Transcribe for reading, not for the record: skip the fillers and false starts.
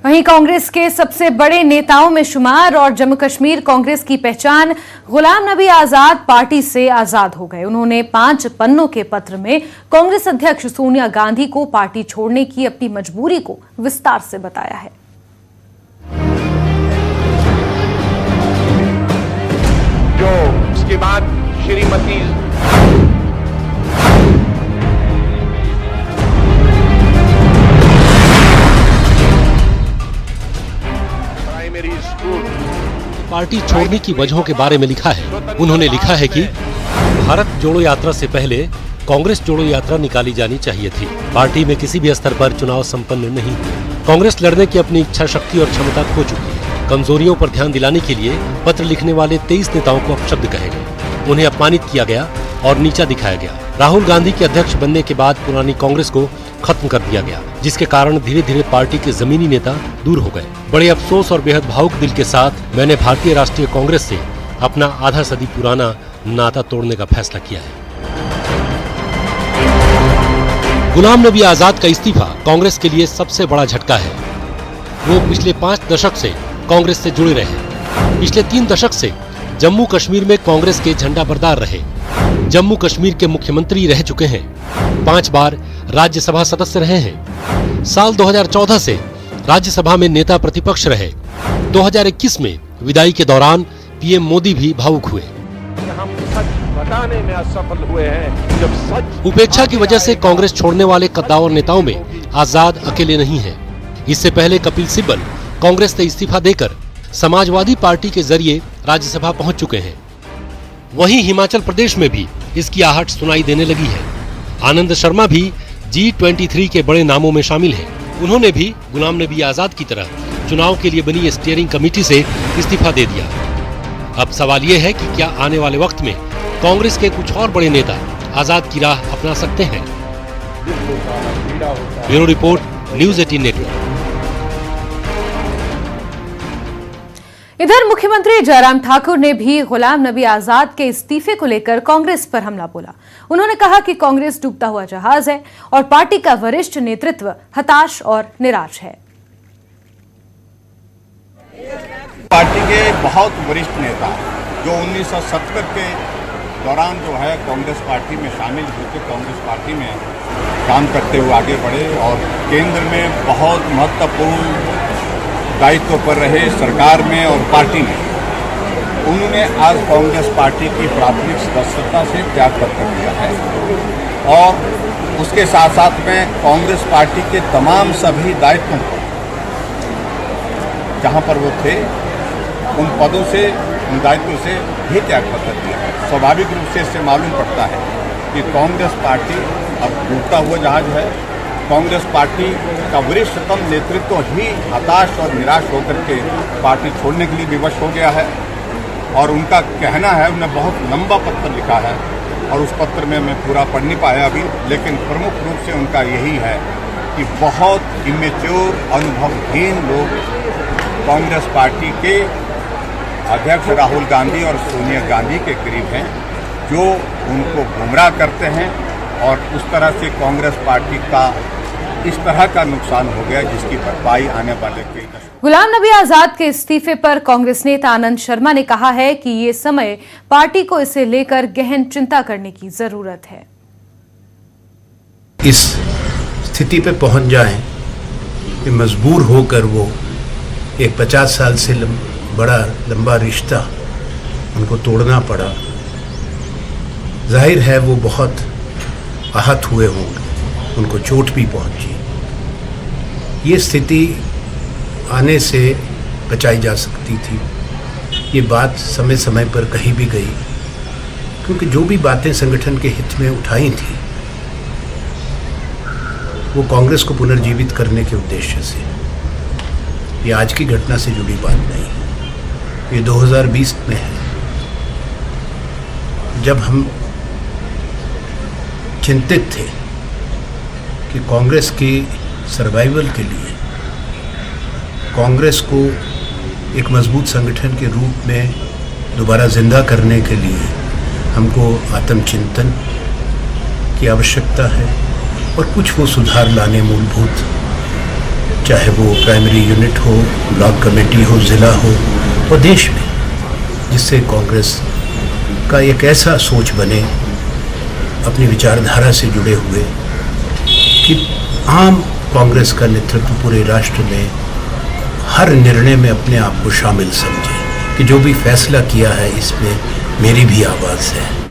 वहीं कांग्रेस के सबसे बड़े नेताओं में शुमार और जम्मू कश्मीर कांग्रेस की पहचान गुलाम नबी आजाद पार्टी से आजाद हो गए। उन्होंने 5 पन्नों के पत्र में कांग्रेस अध्यक्ष सोनिया गांधी को पार्टी छोड़ने की अपनी मजबूरी को विस्तार से बताया है। जो इसके बाद श्रीमती पार्टी छोड़ने की वजहों के बारे में लिखा है। उन्होंने लिखा है कि भारत जोड़ो यात्रा से पहले कांग्रेस जोड़ो यात्रा निकाली जानी चाहिए थी। पार्टी में किसी भी स्तर पर चुनाव संपन्न नहीं। कांग्रेस लड़ने की अपनी इच्छा शक्ति और क्षमता खो चुकी है। कमजोरियों पर ध्यान दिलाने के लिए पत्र लिखने वाले 23 नेताओं को अपशब्द कहे गए। उन्हें अपमानित किया गया और नीचा दिखाया गया। राहुल गांधी के अध्यक्ष बनने के बाद पुरानी कांग्रेस को खत्म कर दिया गया, जिसके कारण धीरे धीरे पार्टी के जमीनी नेता दूर हो गए। बड़े अफसोस और बेहद भावुक दिल के साथ मैंने भारतीय राष्ट्रीय कांग्रेस से अपना आधा सदी पुराना नाता तोड़ने का फैसला किया है। गुलाम नबी आजाद का इस्तीफा कांग्रेस के लिए सबसे बड़ा झटका है। वो पिछले 5 दशक से कांग्रेस से जुड़े रहे। पिछले 3 दशक से जम्मू कश्मीर में कांग्रेस के झंडा बरदार रहे। जम्मू कश्मीर के मुख्यमंत्री रह चुके हैं। 5 बार राज्यसभा सदस्य रहे हैं। साल 2014 से राज्यसभा में नेता प्रतिपक्ष रहे। 2021 में विदाई के दौरान पीएम मोदी भी भावुक हुए। हम सच बताने में असफल हुए हैं। जब सच उपेक्षा की वजह से कांग्रेस छोड़ने वाले कद्दावर नेताओं में आजाद अकेले नहीं है। इससे पहले कपिल सिब्बल कांग्रेस से इस्तीफा देकर समाजवादी पार्टी के जरिए राज्यसभा पहुंच चुके हैं। वहीं हिमाचल प्रदेश में भी इसकी आहट सुनाई देने लगी है। आनंद शर्मा भी G23 के बड़े नामों में शामिल हैं। उन्होंने भी गुलाम नबी आजाद की तरह चुनाव के लिए बनी स्टीयरिंग कमेटी से इस्तीफा दे दिया। अब सवाल ये है कि क्या आने वाले वक्त में कांग्रेस के कुछ और बड़े नेता आजाद की राह अपना सकते हैं। Bureau report, news 18 network. इधर मुख्यमंत्री जयराम ठाकुर ने भी गुलाम नबी आजाद के इस्तीफे को लेकर कांग्रेस पर हमला बोला। उन्होंने कहा कि कांग्रेस डूबता हुआ जहाज है और पार्टी का वरिष्ठ नेतृत्व हताश और निराश है। पार्टी के बहुत वरिष्ठ नेता जो 1970 के दौरान जो है कांग्रेस पार्टी में शामिल होकर कांग्रेस पार्टी में काम करते हुए आगे बढ़े और केंद्र में बहुत महत्वपूर्ण दायित्व पर रहे सरकार में और पार्टी में, उन्होंने आज कांग्रेस पार्टी की प्राथमिक सदस्यता से त्यागपत्र दिया है और उसके साथ साथ में कांग्रेस पार्टी के तमाम सभी दायित्वों को जहां पर वो थे उन पदों से, उन दायित्वों से भी त्यागपत्र दिया है। स्वाभाविक रूप से इससे मालूम पड़ता है कि कांग्रेस पार्टी अब डूबता हुआ जहाज है। कांग्रेस पार्टी का वरिष्ठतम नेतृत्व ही हताश और निराश होकर के पार्टी छोड़ने के लिए विवश हो गया है और उनका कहना है, उन्होंने बहुत लंबा पत्र लिखा है और उस पत्र में मैं पूरा पढ़ नहीं पाया अभी, लेकिन प्रमुख रूप से उनका यही है कि बहुत इमेच्योर, अनुभवहीन लोग कांग्रेस पार्टी के अध्यक्ष राहुल गांधी और सोनिया गांधी के करीब हैं, जो उनको गुमराह करते हैं और उस तरह से कांग्रेस पार्टी का इस तरह का नुकसान हो गया जिसकी भरपाई आने वाले कई दशक। गुलाम नबी आजाद के इस्तीफे पर कांग्रेस नेता आनंद शर्मा ने कहा है कि ये समय पार्टी को इसे लेकर गहन चिंता करने की जरूरत है। इस स्थिति पे पहुंच जाएं कि मजबूर होकर वो एक 50 साल से बड़ा लंबा रिश्ता उनको तोड़ना पड़ा। जाहिर है वो बहुत आहत हुए होंगे, उनको चोट भी पहुंची। ये स्थिति आने से बचाई जा सकती थी। ये बात समय समय पर कही भी गई, क्योंकि जो भी बातें संगठन के हित में उठाई थी वो कांग्रेस को पुनर्जीवित करने के उद्देश्य से। ये आज की घटना से जुड़ी बात नहीं, ये 2020 में है, जब हम चिंतित थे कि कांग्रेस की सर्वाइवल के लिए, कांग्रेस को एक मजबूत संगठन के रूप में दोबारा जिंदा करने के लिए हमको आत्मचिंतन की आवश्यकता है और कुछ वो सुधार लाने मूलभूत चाहे वो प्राइमरी यूनिट हो, ब्लॉक कमेटी हो, ज़िला हो और देश में, जिससे कांग्रेस का एक ऐसा सोच बने अपनी विचारधारा से जुड़े हुए कि आम कांग्रेस का नेतृत्व पूरे राष्ट्र में हर निर्णय में अपने आप को शामिल समझे कि जो भी फैसला किया है इसमें मेरी भी आवाज़ है।